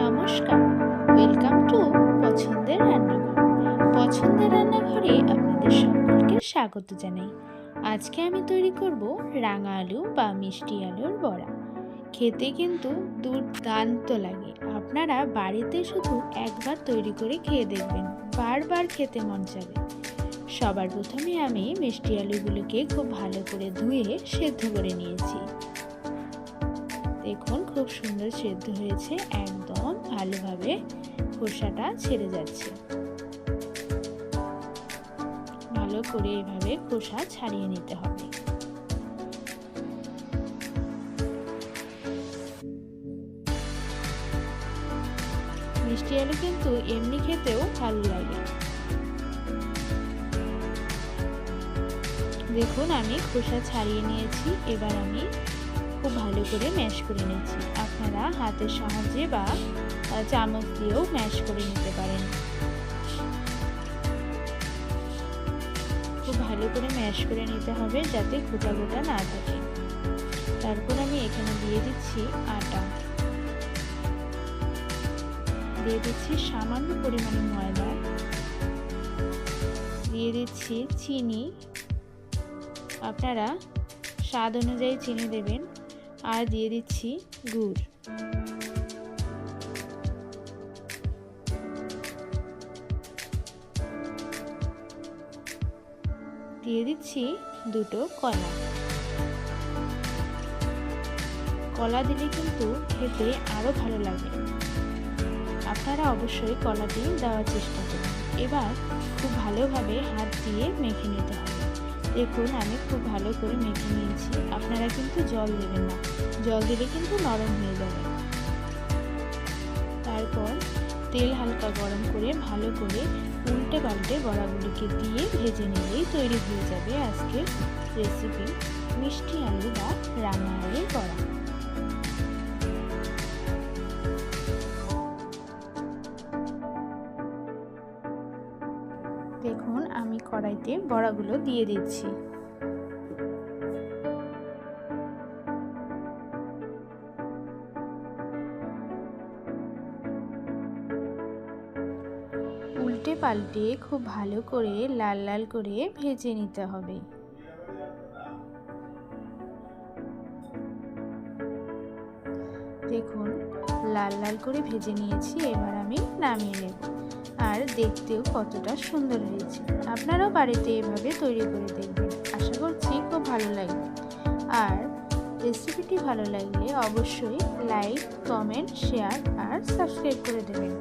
নমস্কার, welcome to পছন্দের রান্নাঘর। পছন্দের রান্নাঘরে আপনাদের সকলকে স্বাগত জানাই। আজকে আমি তৈরি করব রাঙা আলু বা মিষ্টি আলুর বড়া। খেতে কিন্তু দুর্দান্ত লাগে। আপনারা বাড়িতে শুধু একবার তৈরি করে খেয়ে দেখবেন, বারবার খেতে মন যাবে। সবার প্রথমে আমি মিষ্টি আলুগুলোকে খুব ভালো করে ধুয়ে সেদ্ধ করে নিয়েছি। দেখুন খুব সুন্দর সেদ্ধ হয়েছে, একদম ভালোভাবে খোসাটা ছেড়ে যাচ্ছে। ভালো করে এভাবে খোসা ছাড়িয়ে নিতে হবে। মিষ্টি আলু কিন্তু এমনি খেতেও ভালো লাগে। দেখুন আমি খোসা ছাড়িয়ে নিয়েছি, এবার আমি খুব ভালো করে ম্যাশ করে নিচ্ছি। আপনারা হাতের সাহায্যে বা চামচ দিয়েও ম্যাশ করে নিতে পারেন। খুব ভালো করে ম্যাশ করে নিতে হবে যাতে গোটা গোটা না থাকে। তারপর আমি এখানে দিয়ে দিচ্ছি আটা, দিয়ে দিচ্ছি সামান্য পরিমাণে ময়দা, দিয়ে দিচ্ছি চিনি, আপনারা স্বাদ অনুযায়ী চিনি দেবেন, আর দিয়ে দিচ্ছি গুড়। দিয়ে দিচ্ছি দুটো কলা। কলা দিলে কিন্তু খেতে আরো ভালো লাগে। আপনারা অবশ্যই কলাটি দেওয়ার চেষ্টা করুন। এবার খুব ভালোভাবে হাত দিয়ে মেখে নিতে হবে। দেখুন আমি খুব ভালো করে মেখে নিয়েছি। আপনারা কিন্তু জল দেবেন না, জল দিলে কিন্তু নরম হয়ে যাবে। তারপর তেল হালকা গরম করে ভালো করে উল্টে পাল্টে বড়াগুলিকে দিয়ে ভেজে নিলেই তৈরি হয়ে যাবে আজকের রেসিপি মিষ্টি আলু বা রাঙা আলুর বড়া। দেখুন আমি কড়াইতে বড়াগুলো দিয়ে দিচ্ছি। উল্টে পাল্টে খুব ভালো করে লাল লাল করে ভেজে নিতে হবে। দেখুন লাল লাল করে ভেজে নিয়েছি, এবার আমি নামিয়ে নেব। আর দেখতেও কতটা সুন্দর হয়েছে। আপনারাও বাড়িতে এভাবে তৈরি করে দেখবেন, আশা করছি খুব ভালো লাগবে। আর রেসিপিটি ভালো লাগলে অবশ্যই লাইক, কমেন্ট, শেয়ার আর সাবস্ক্রাইব করে দেবেন।